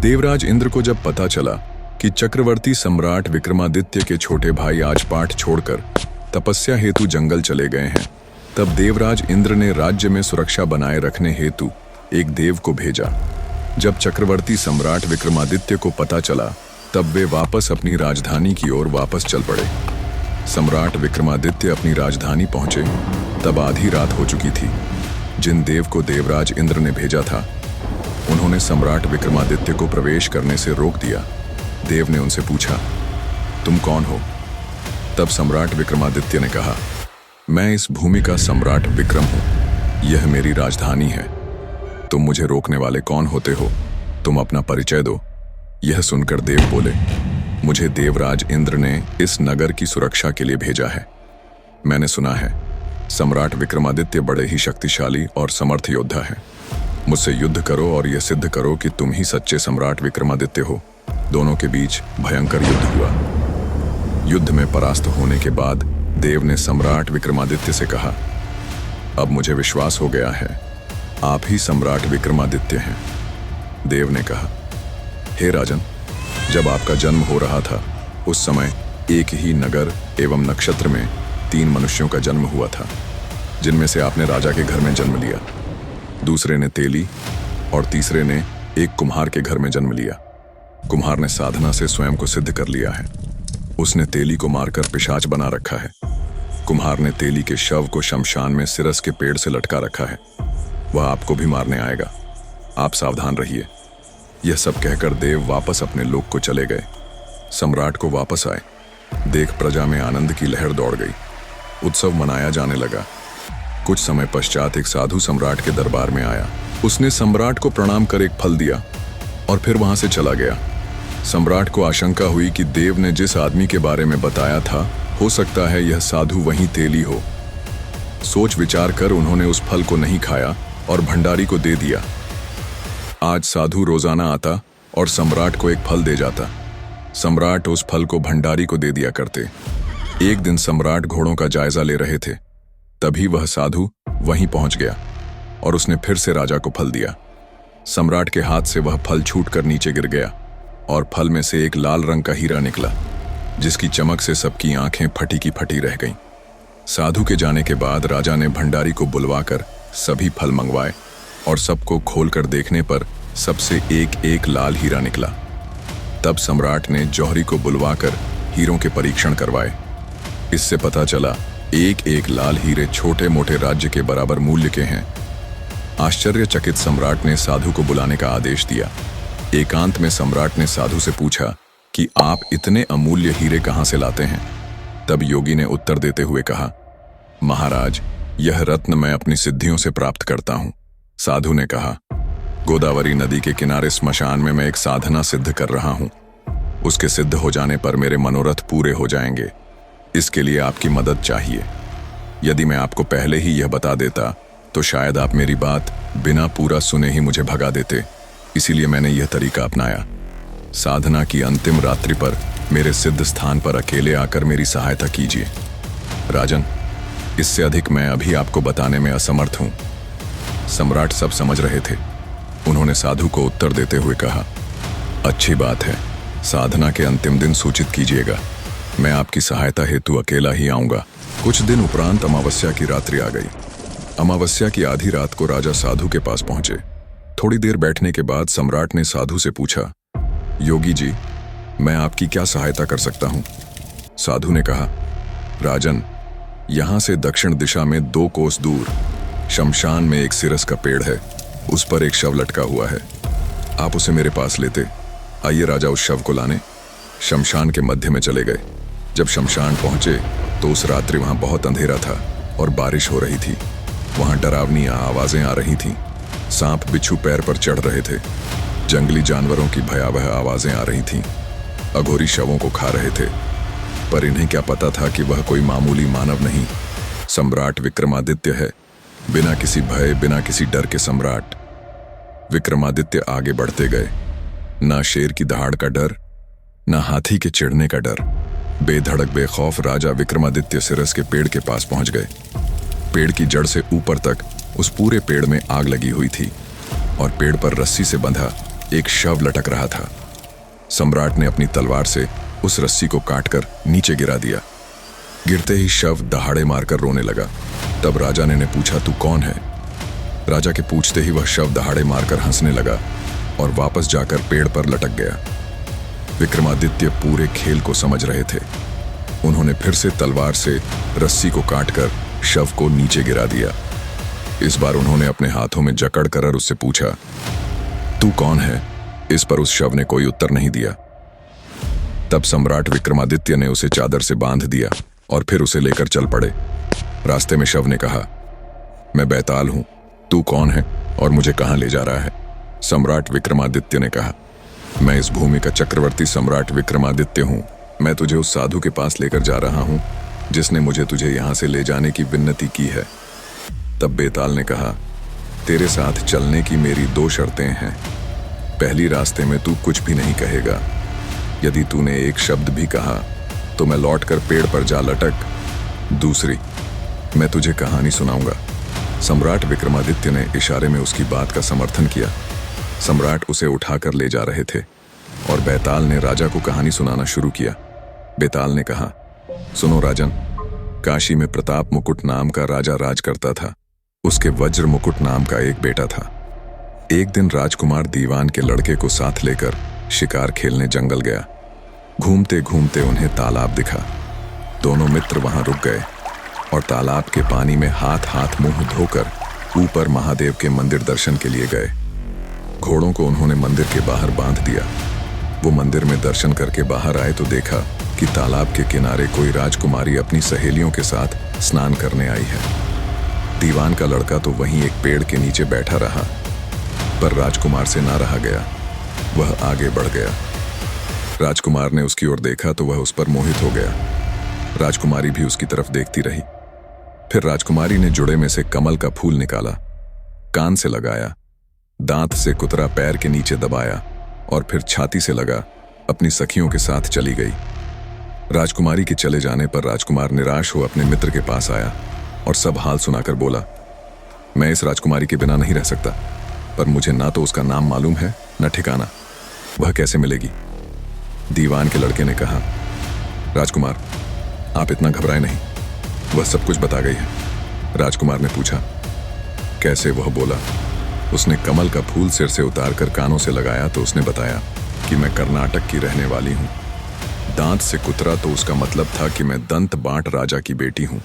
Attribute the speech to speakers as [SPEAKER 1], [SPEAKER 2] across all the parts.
[SPEAKER 1] देवराज इंद्र को जब पता चला कि चक्रवर्ती सम्राट विक्रमादित्य के छोटे भाई आज पाठ छोड़कर तपस्या हेतु जंगल चले गए हैं, तब देवराज इंद्र ने राज्य में सुरक्षा बनाए रखने हेतु एक देव को भेजा। जब चक्रवर्ती सम्राट विक्रमादित्य को पता चला, तब वे वापस अपनी राजधानी की ओर वापस चल पड़े। सम्राट विक्रमादित्य अपनी राजधानी पहुंचे तब आधी रात हो चुकी थी। जिन देव को देवराज इंद्र ने भेजा था, उन्होंने सम्राट विक्रमादित्य को प्रवेश करने से रोक दिया। देव ने उनसे पूछा, तुम कौन हो? तब सम्राट विक्रमादित्य ने कहा, मैं इस भूमि का सम्राट विक्रम हूं, यह मेरी राजधानी है। तुम मुझे रोकने वाले कौन होते हो? तुम अपना परिचय दो। यह सुनकर देव बोले, मुझे देवराज इंद्र ने इस नगर की सुरक्षा के लिए भेजा है। मैंने सुना है सम्राट विक्रमादित्य बड़े ही शक्तिशाली और समर्थ योद्धा है। मुझसे युद्ध करो और यह सिद्ध करो कि तुम ही सच्चे सम्राट विक्रमादित्य हो। दोनों के बीच भयंकर युद्ध हुआ। युद्ध में परास्त होने के बाद देव ने सम्राट विक्रमादित्य से कहा, अब मुझे विश्वास हो गया है, आप ही सम्राट विक्रमादित्य हैं। देव ने कहा, हे राजन, जब आपका जन्म हो रहा था, उस समय एक ही नगर एवं नक्षत्र में 3 मनुष्यों का जन्म हुआ था, जिनमें से आपने राजा के घर में जन्म लिया, दूसरे ने तेली और तीसरे ने एक कुम्हार के घर में जन्म लिया। कुम्हार ने साधना से स्वयं को सिद्ध कर लिया है। उसने तेली को मारकर पिशाच बना रखा है। कुम्हार ने तेली के शव को शमशान में सिरस के पेड़ से लटका रखा है। वह आपको भी मारने आएगा, आप सावधान रहिए। यह सब कहकर देव वापस अपने लोक को चले गए। सम्राट को वापस आए देख प्रजा में आनंद की लहर दौड़ गई। उत्सव मनाया जाने लगा। कुछ समय पश्चात एक साधु सम्राट के दरबार में आया। उसने सम्राट को प्रणाम कर एक फल दिया और फिर वहां से चला गया। सम्राट को आशंका हुई कि देव ने जिस आदमी के बारे में बताया था, हो सकता है यह साधु वही तेली हो। सोच विचार कर उन्होंने उस फल को नहीं खाया और भंडारी को दे दिया। आज साधु रोजाना आता और सम्राट को एक फल दे जाता। सम्राट उस फल को भंडारी को दे दिया करते। एक दिन सम्राट घोड़ों का जायजा ले रहे थे, तभी वह साधु वहीं पहुंच गया और उसने फिर से राजा को फल दिया। सम्राट के हाथ से वह फल छूटकर नीचे गिर गया और फल में से एक लाल रंग का हीरा निकला, जिसकी चमक से सबकी आंखें फटी की फटी रह गईं। साधु के जाने के बाद राजा ने भंडारी को बुलवाकर सभी फल मंगवाए और सबको खोलकर देखने पर सबसे एक एक लाल हीरा निकला। तब सम्राट ने जौहरी को बुलवाकर हीरों के परीक्षण करवाए। इससे पता चला एक एक लाल हीरे छोटे मोटे राज्य के बराबर मूल्य के हैं। आश्चर्यचकित सम्राट ने साधु को बुलाने का आदेश दिया। एकांत में सम्राट ने साधु से पूछा कि आप इतने अमूल्य हीरे कहां से लाते हैं? तब योगी ने उत्तर देते हुए कहा, महाराज, यह रत्न मैं अपनी सिद्धियों से प्राप्त करता हूं। साधु ने कहा, गोदावरी नदी के किनारे स्मशान में मैं एक साधना सिद्ध कर रहा हूं। उसके सिद्ध हो जाने पर मेरे मनोरथ पूरे हो जाएंगे। इसके लिए आपकी मदद चाहिए। यदि मैं आपको पहले ही यह बता देता तो शायद आप मेरी बात बिना पूरा सुने ही मुझे भगा देते। इसीलिए मैंने यह तरीका अपनाया। साधना की अंतिम रात्रि पर मेरे सिद्ध स्थान पर अकेले आकर मेरी सहायता कीजिए। राजन, इससे अधिक मैं अभी आपको बताने में असमर्थ हूं। सम्राट सब समझ रहे थे। उन्होंने साधु को उत्तर देते हुए कहा, अच्छी बात है, साधना के अंतिम दिन सूचित कीजिएगा। मैं आपकी सहायता हेतु अकेला ही आऊंगा। कुछ दिन उपरांत अमावस्या की रात्रि आ गई। अमावस्या की आधी रात को राजा साधु के पास पहुंचे। थोड़ी देर बैठने के बाद सम्राट ने साधु से पूछा, योगी जी, मैं आपकी क्या सहायता कर सकता हूं? साधु ने कहा, राजन, यहां से दक्षिण दिशा में 2 कोस दूर शमशान में एक सिरस का पेड़ है। उस पर एक शव लटका हुआ है। आप उसे मेरे पास लेते। आइए राजा उस शव को लाने। शमशान के मध्य में चले गए। जब शमशान पहुंचे तो उस रात्रि वहां बहुत अंधेरा था और बारिश हो रही थी। वहां डरावनी आवाजें आ रही थीं। सांप बिच्छू पैर पर चढ़ रहे थे। जंगली जानवरों की भयावह आवाजें आ रही थीं। अघोरी शवों को खा रहे थे। पर इन्हें क्या पता था कि वह कोई मामूली मानव नहीं, सम्राट विक्रमादित्य है। बिना किसी भय, बिना किसी डर के सम्राट विक्रमादित्य आगे बढ़ते गए। ना शेर की दहाड़ का डर, ना हाथी के चिढ़ने का डर। बेधड़क बेखौफ राजा विक्रमादित्य सिरस के पेड़ के पास पहुंच गए। पेड़ की जड़ से ऊपर तक उस पूरे पेड़ में आग लगी हुई थी और पेड़ पर रस्सी से बंधा एक शव लटक रहा था। सम्राट ने अपनी तलवार से उस रस्सी को काटकर नीचे गिरा दिया। गिरते ही शव दहाड़े मारकर रोने लगा। तब राजा ने पूछा, तू कौन है? राजा के पूछते ही वह शव दहाड़े मारकर हंसने लगा और वापस जाकर पेड़ पर लटक गया। विक्रमादित्य पूरे खेल को समझ रहे थे। उन्होंने फिर से तलवार से रस्सी को काटकर शव को नीचे गिरा दिया। इस बार उन्होंने अपने हाथों में जकड़ कर उससे पूछा, तू कौन है? इस पर उस शव ने कोई उत्तर नहीं दिया। तब सम्राट विक्रमादित्य ने उसे चादर से बांध दिया और फिर उसे लेकर चल पड़े। रास्ते में शव ने कहा, मैं बैताल हूं, तू कौन है और मुझे कहां ले जा रहा है? सम्राट विक्रमादित्य ने कहा, मैं इस भूमि का चक्रवर्ती सम्राट विक्रमादित्य हूं। मैं तुझे उस साधु के पास लेकर जा रहा हूं जिसने मुझे तुझे यहां से ले जाने की विनती की है। तब बेताल ने कहा, तेरे साथ चलने की मेरी 2 शर्तें हैं। पहली, रास्ते में तू कुछ भी नहीं कहेगा। यदि तूने एक शब्द भी कहा तो मैं लौटकर पेड़ पर जा लटक। दूसरी, मैं तुझे कहानी सुनाऊंगा। सम्राट विक्रमादित्य ने इशारे में उसकी बात का समर्थन किया। सम्राट उसे उठाकर ले जा रहे थे और बेताल ने राजा को कहानी सुनाना शुरू किया। बेताल ने कहा, सुनो राजन, काशी में प्रताप मुकुट नाम का राजा राज करता था। उसके वज्र मुकुट नाम का एक बेटा था। एक दिन राजकुमार दीवान के लड़के को साथ लेकर शिकार खेलने जंगल गया। घूमते घूमते उन्हें तालाब दिखा। दोनों मित्र वहां रुक गए और तालाब के पानी में हाथ हाथ मुंह धोकर ऊपर महादेव के मंदिर दर्शन के लिए गए। घोड़ों को उन्होंने मंदिर के बाहर बांध दिया। वो मंदिर में दर्शन करके बाहर आए तो देखा कि तालाब के किनारे कोई राजकुमारी अपनी सहेलियों के साथ स्नान करने आई है। दीवान का लड़का तो वहीं एक पेड़ के नीचे बैठा रहा, पर राजकुमार से ना रहा गया। वह आगे बढ़ गया। राजकुमार ने उसकी ओर देखा तो वह उस पर मोहित हो गया। राजकुमारी भी उसकी तरफ देखती रही। फिर राजकुमारी ने जुड़े में से कमल का फूल निकाला, कान से लगाया, दांत से कुतरा पैर के नीचे दबाया और फिर छाती से लगा अपनी सखियों के साथ चली गई। राजकुमारी के चले जाने पर राजकुमार निराश हो अपने मित्र के पास आया और सब हाल सुनाकर बोला, मैं इस राजकुमारी के बिना नहीं रह सकता, पर मुझे ना तो उसका नाम मालूम है न ठिकाना। वह कैसे मिलेगी? दीवान के लड़के ने कहा, राजकुमार, आप इतना घबराए नहीं, वह सब कुछ बता गई है। राजकुमार ने पूछा, कैसे? वह बोला, उसने कमल का फूल सिर से उतारकर कानों से लगाया तो उसने बताया कि मैं कर्नाटक की रहने वाली हूँ। दांत से कुतरा तो उसका मतलब था कि मैं दंत बांट राजा की बेटी हूँ।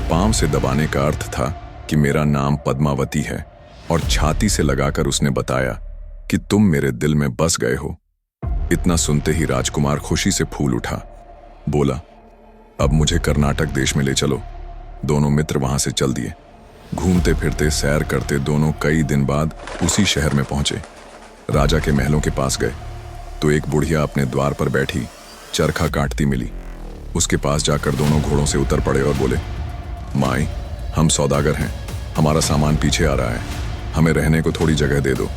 [SPEAKER 1] पांव से दबाने का अर्थ था कि मेरा नाम पद्मावती है और छाती से लगाकर उसने बताया कि तुम मेरे दिल में बस गए हो। इतना सुनते ही राजकुमार खुशी से फूल उठा। बोला, अब मुझे कर्नाटक देश में ले चलो। दोनों मित्र वहां से चल दिए। घूमते फिरते सैर करते दोनों कई दिन बाद उसी शहर में पहुंचे। राजा के महलों के पास गए तो एक बुढ़िया अपने द्वार पर बैठी चरखा काटती मिली। उसके पास जाकर दोनों घोड़ों से उतर पड़े और बोले, माई, हम सौदागर हैं, हमारा सामान पीछे आ रहा है, हमें रहने को थोड़ी जगह दे दो।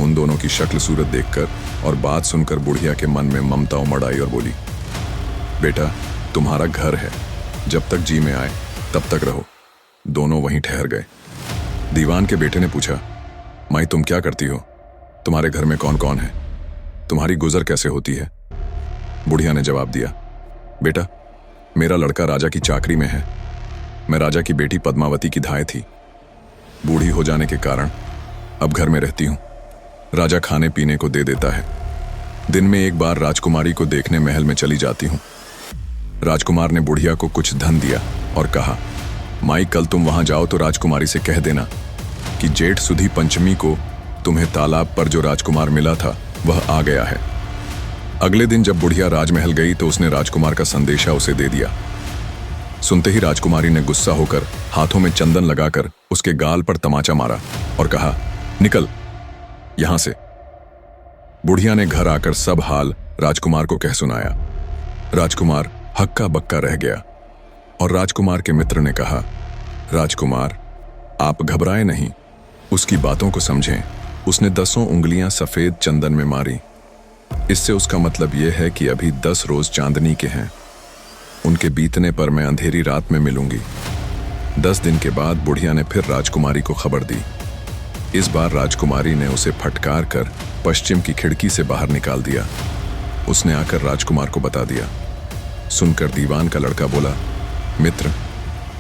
[SPEAKER 1] उन दोनों की शक्ल सूरत देखकर और बात सुनकर बुढ़िया के मन में ममता उमड़ आई और बोली, बेटा, तुम्हारा घर है, जब तक जी में आए तब तक रहो। दोनों वहीं ठहर गए। दीवान के बेटे ने पूछा, माई, तुम क्या करती हो? तुम्हारे घर में कौन कौन है? तुम्हारी गुजर कैसे होती है? बुढ़िया ने जवाब दिया, बेटा, मेरा लड़का राजा की चाकरी में है। मैं राजा की बेटी पद्मावती की धाय थी। बूढ़ी हो जाने के कारण अब घर में रहती हूं। राजा खाने पीने को दे देता है। दिन में एक बार राजकुमारी को देखने महल में चली जाती हूं। राजकुमार ने बुढ़िया को कुछ धन दिया और कहा, माई, कल तुम वहां जाओ तो राजकुमारी से कह देना कि जेठ सुधी पंचमी को तुम्हें तालाब पर जो राजकुमार मिला था वह आ गया है। अगले दिन जब बुढ़िया राजमहल गई तो उसने राजकुमार का संदेशा उसे दे दिया। सुनते ही राजकुमारी ने गुस्सा होकर हाथों में चंदन लगाकर उसके गाल पर तमाचा मारा और कहा, निकल यहां से। बुढ़िया ने घर आकर सब हाल राजकुमार को कह सुनाया। राजकुमार हक्का बक्का रह गया और राजकुमार के मित्र ने कहा, राजकुमार, आप घबराए नहीं, उसकी बातों को समझें। उसने 10 उंगलियां सफेद चंदन में मारी। इससे उसका मतलब यह है कि अभी 10 रोज चांदनी के हैं। उनके बीतने पर मैं अंधेरी रात में मिलूंगी। 10 दिन के बाद बुढ़िया ने फिर राजकुमारी को खबर दी। इस बार राजकुमारी ने उसे फटकार कर पश्चिम की खिड़की से बाहर निकाल दिया। उसने आकर राजकुमार को बता दिया। सुनकर दीवान का लड़का बोला, मित्र,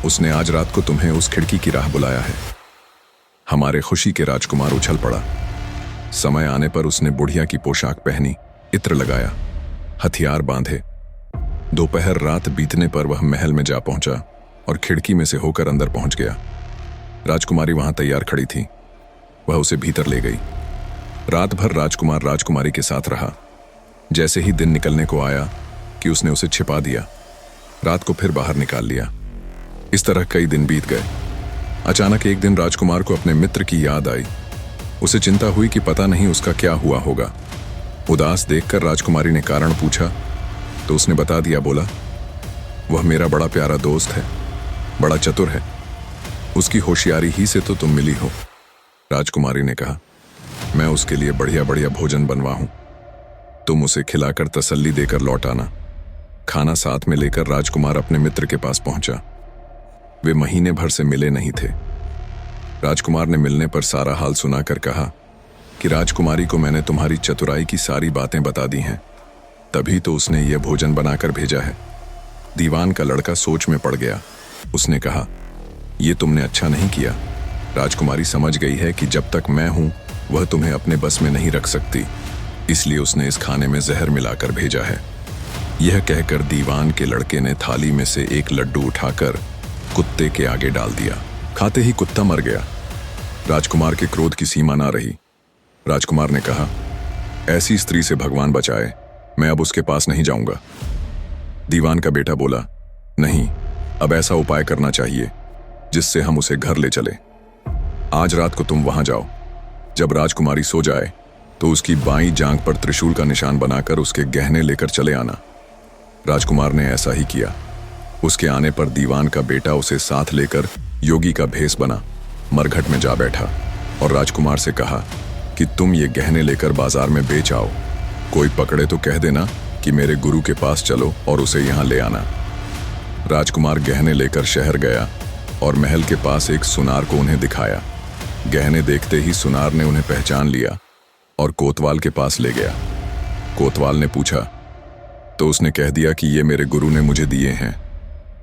[SPEAKER 1] उसने आज रात को तुम्हें उस खिड़की की राह बुलाया है। हमारे खुशी के राजकुमार उछल पड़ा। समय आने पर उसने बुढ़िया की पोशाक पहनी, इत्र लगाया, हथियार बांधे। दोपहर रात बीतने पर वह महल में जा पहुंचा और खिड़की में से होकर अंदर पहुंच गया। राजकुमारी वहां तैयार खड़ी थी। वह उसे भीतर ले गई। रात भर राजकुमार राजकुमारी के साथ रहा। जैसे ही दिन निकलने को आया कि उसने उसे छिपा दिया, रात को फिर बाहर निकाल लिया। इस तरह कई दिन बीत गए। अचानक एक दिन राजकुमार को अपने मित्र की याद आई। उसे चिंता हुई कि पता नहीं उसका क्या हुआ होगा। उदास देखकर राजकुमारी ने कारण पूछा तो उसने बता दिया। बोला, वह मेरा बड़ा प्यारा दोस्त है, बड़ा चतुर है, उसकी होशियारी ही से तो तुम मिली हो। राजकुमारी ने कहा, मैं उसके लिए बढ़िया बढ़िया भोजन बनवा हूं, तुम उसे खिलाकर तसल्ली देकर लौट आना। खाना साथ में लेकर राजकुमार अपने मित्र के पास पहुंचा। वे महीने भर से मिले नहीं थे। राजकुमार ने मिलने पर सारा हाल सुनाकर कहा कि राजकुमारी को मैंने तुम्हारी चतुराई की सारी बातें बता दी हैं, तभी तो उसने यह भोजन बनाकर भेजा है। दीवान का लड़का सोच में पड़ गया। उसने कहा, यह तुमने अच्छा नहीं किया। राजकुमारी समझ गई है कि जब तक मैं हूं वह तुम्हें अपने बस में नहीं रख सकती, इसलिए उसने इस खाने में जहर मिलाकर भेजा है। यह कहकर दीवान के लड़के ने थाली में से एक लड्डू उठाकर कुत्ते के आगे डाल दिया। खाते ही कुत्ता मर गया। राजकुमार के क्रोध की सीमा ना रही। राजकुमार ने कहा, ऐसी स्त्री से भगवान बचाए, मैं अब उसके पास नहीं जाऊंगा। दीवान का बेटा बोला, नहीं, अब ऐसा उपाय करना चाहिए जिससे हम उसे घर ले चले। आज रात को तुम वहां जाओ। जब राजकुमारी सो जाए तो उसकी बाईं जांघ पर त्रिशूल का निशान बनाकर उसके गहने लेकर चले आना। राजकुमार ने ऐसा ही किया। उसके आने पर दीवान का बेटा उसे साथ लेकर योगी का भेष बना मरघट में जा बैठा और राजकुमार से कहा कि तुम ये गहने लेकर बाजार में बेच आओ। कोई पकड़े तो कह देना कि मेरे गुरु के पास चलो और उसे यहाँ ले आना। राजकुमार गहने लेकर शहर गया और महल के पास एक सुनार को उन्हें दिखाया। गहने देखते ही सुनार ने उन्हें पहचान लिया और कोतवाल के पास ले गया। कोतवाल ने पूछा तो उसने कह दिया कि ये मेरे गुरु ने मुझे दिए हैं।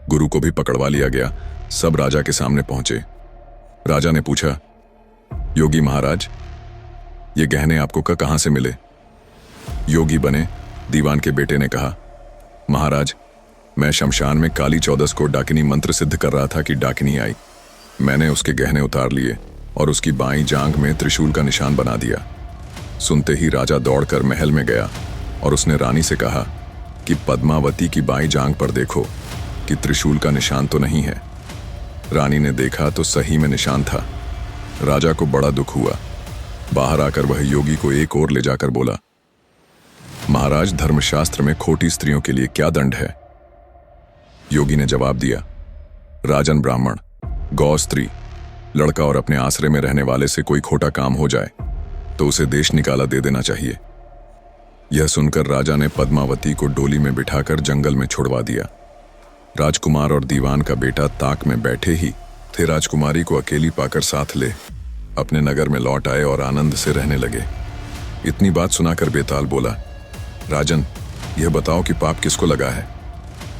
[SPEAKER 1] गुरु को भी पकड़वा लिया गया। सब राजा के सामने पहुंचे। राजा ने पूछा, योगी महाराज, ये गहने आपको कहां से मिले? योगी बने दीवान के बेटे ने कहा, महाराज, मैं शमशान में काली चौदस को डाकिनी मंत्र सिद्ध कर रहा था कि डाकिनी आई। मैंने उसके गहने उतार लिए और उसकी बाईं जांघ में त्रिशूल का निशान बना दिया। सुनते ही राजा दौड़कर महल में गया और उसने रानी से कहा कि पद्मावती की बाईं जांघ पर देखो कि त्रिशूल का निशान तो नहीं है। रानी ने देखा तो सही में निशान था। राजा को बड़ा दुख हुआ। बाहर आकर वह योगी को एक ओर ले जाकर बोला, महाराज, धर्मशास्त्र में खोटी स्त्रियों के लिए क्या दंड है? योगी ने जवाब दिया, राजन ब्राह्मण, गौ स्त्री, लड़का और अपने आश्रय में रहने वाले से कोई खोटा काम हो जाए तो उसे देश निकाला दे देना चाहिए। यह सुनकर राजा ने पद्मावती को डोली में बिठाकर जंगल में छुड़वा दिया। राजकुमार और दीवान का बेटा ताक में बैठे ही थे राजकुमारी को अकेली पाकर साथ ले अपने नगर में लौट आए और आनंद से रहने लगे। इतनी बात सुनाकर बेताल बोला, राजन, यह बताओ कि पाप किसको लगा है?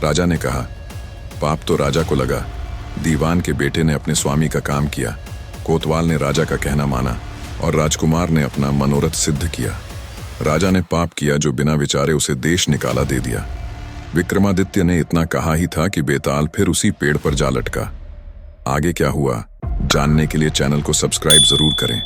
[SPEAKER 1] राजा ने कहा, पाप तो राजा को लगा। दीवान के बेटे ने अपने स्वामी का काम किया। कोतवाल ने राजा का कहना माना और राजकुमार ने अपना मनोरथ सिद्ध किया। राजा ने पाप किया जो बिना विचारे उसे देश निकाला दे दिया। विक्रमादित्य ने इतना कहा ही था कि बेताल फिर उसी पेड़ पर जा लटका। आगे क्या हुआ जानने के लिए चैनल को सब्सक्राइब जरूर करें।